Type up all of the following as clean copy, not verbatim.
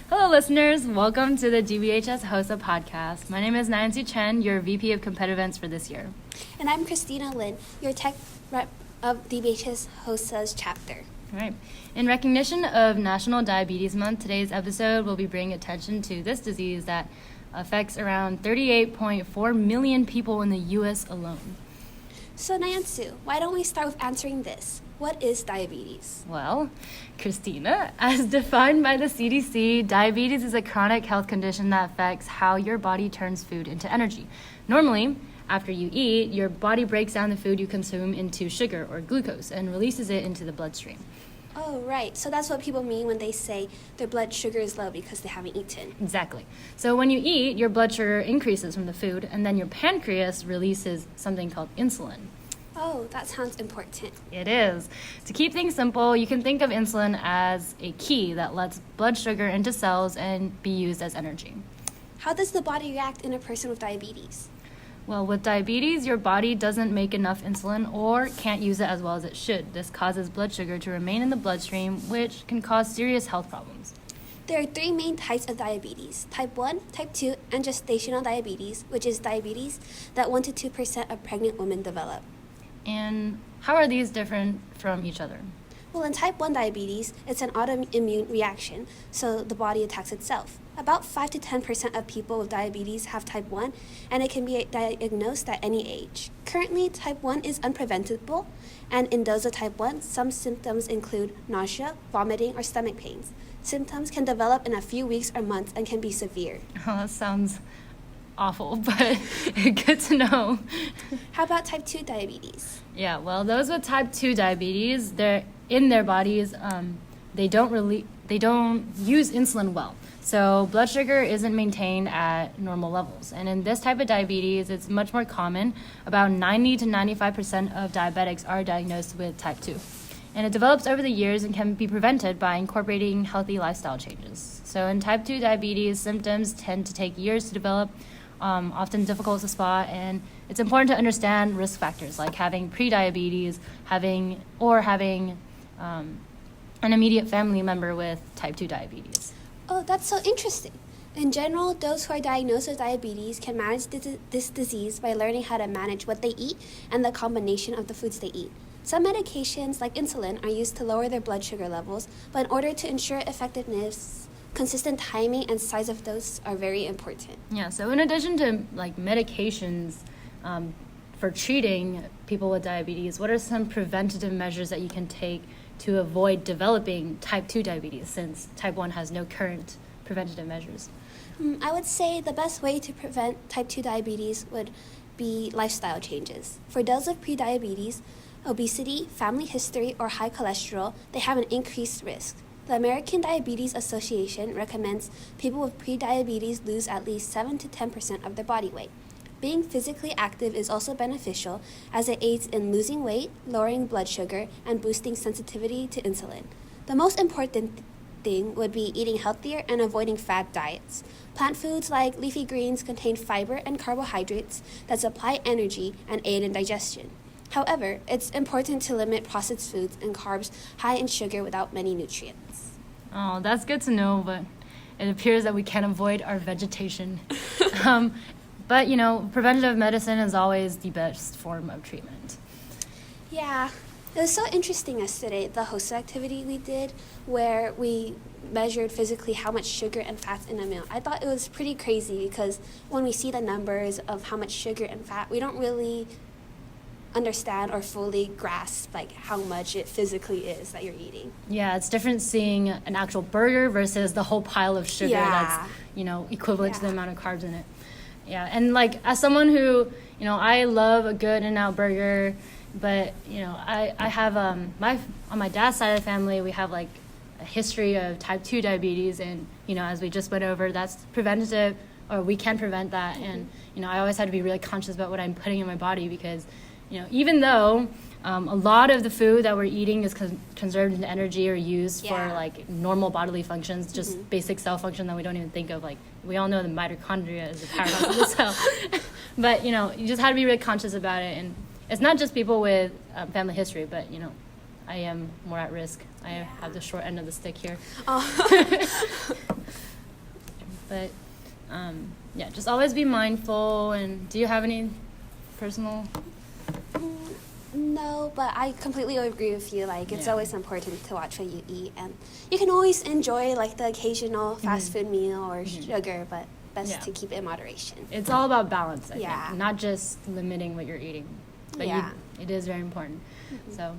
Hello, listeners. Welcome to the DBHS HOSA podcast. My name is Nyansu Chen, your VP of Competitive Events for this year. And I'm Cristina Lin, your tech rep of DBHS HOSA's chapter. All right. In recognition of National Diabetes Month, today's episode will be bringing attention to this disease that affects around 38.4 million people in the U.S. alone. So, Nyansu, why don't we start with answering this? What is diabetes? Well, Cristina, as defined by the CDC, diabetes is a chronic health condition that affects how your body turns food into energy. Normally, after you eat, your body breaks down the food you consume into sugar or glucose and releases it into the bloodstream. Oh, right. So that's what people mean when they say their blood sugar is low because they haven't eaten. Exactly. So when you eat, your blood sugar increases from the food, and then your pancreas releases something called insulin. Oh, that sounds important. It is. To keep things simple, you can think of insulin as a key that lets blood sugar into cells and be used as energy. How does the body react in a person with diabetes? Well, with diabetes, your body doesn't make enough insulin or can't use it as well as it should. This causes blood sugar to remain in the bloodstream, which can cause serious health problems. There are three main types of diabetes: type 1, type 2, and gestational diabetes, which is diabetes that 1 to 2% of pregnant women develop. And how are these different from each other? Well, in type 1 diabetes, it's an autoimmune reaction, so the body attacks itself. About 5 to 10% of people with diabetes have type 1, and it can be diagnosed at any age. Currently, type 1 is unpreventable, and in those with type 1, some symptoms include nausea, vomiting, or stomach pains. Symptoms can develop in a few weeks or months and can be severe. Oh, that sounds awful, but good to know. How about type 2 diabetes? Yeah, well, those with type 2 diabetes, they're in their bodies, they don't use insulin well. So blood sugar isn't maintained at normal levels. And in this type of diabetes, it's much more common. About 90 to 95% of diabetics are diagnosed with type 2. And it develops over the years and can be prevented by incorporating healthy lifestyle changes. So in type 2 diabetes, symptoms tend to take years to develop, often difficult to spot, and it's important to understand risk factors like having prediabetes, having an immediate family member with type 2 diabetes. Oh, that's so interesting. In general, those who are diagnosed with diabetes can manage this disease by learning how to manage what they eat and the combination of the foods they eat. Some medications, like insulin, are used to lower their blood sugar levels, but in order to ensure effectiveness, consistent timing and size of dose are very important. Yeah, so in addition to medications for treating people with diabetes, what are some preventative measures that you can take to avoid developing type 2 diabetes, since type 1 has no current preventative measures? I would say the best way to prevent type 2 diabetes would be lifestyle changes. For those with prediabetes, obesity, family history, or high cholesterol, they have an increased risk. The American Diabetes Association recommends people with prediabetes lose at least 7 to 10% of their body weight. Being physically active is also beneficial as it aids in losing weight, lowering blood sugar, and boosting sensitivity to insulin. The most important thing would be eating healthier and avoiding fad diets. Plant foods like leafy greens contain fiber and carbohydrates that supply energy and aid in digestion. However, it's important to limit processed foods and carbs high in sugar without many nutrients. Oh, that's good to know, but it appears that we can't avoid our vegetation. But, preventative medicine is always the best form of treatment. Yeah, it was so interesting yesterday, the HOSA activity we did, where we measured physically how much sugar and fats in a meal. I thought it was pretty crazy because when we see the numbers of how much sugar and fat, we don't really understand or fully grasp how much it physically is that you're eating. Yeah, it's different seeing an actual burger versus the whole pile of sugar that's, equivalent to the amount of carbs in it. Yeah, and as someone who, I love a good In-N-Out burger, but, I have, on my dad's side of the family, we have a history of type 2 diabetes, and, as we just went over, that's preventative, or we can prevent that, and, I always had to be really conscious about what I'm putting in my body because, even though a lot of the food that we're eating is conserved into energy or used for normal bodily functions, just basic cell function that we don't even think of. We all know the mitochondria is the powerhouse of the cell. But, you just have to be really conscious about it. And it's not just people with family history, but, I am more at risk. I have the short end of the stick here. Oh. just always be mindful. And do you have any personal? No, but I completely agree with you. Like, it's always important to watch what you eat, and you can always enjoy like the occasional fast food meal or sugar, but best to keep it in moderation. It's all about balance, I think, not just limiting what you're eating, but it is very important. So,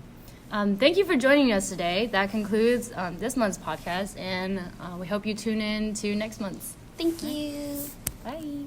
thank you for joining us today. That concludes this month's podcast, and we hope you tune in to next month's. Thank you. Bye.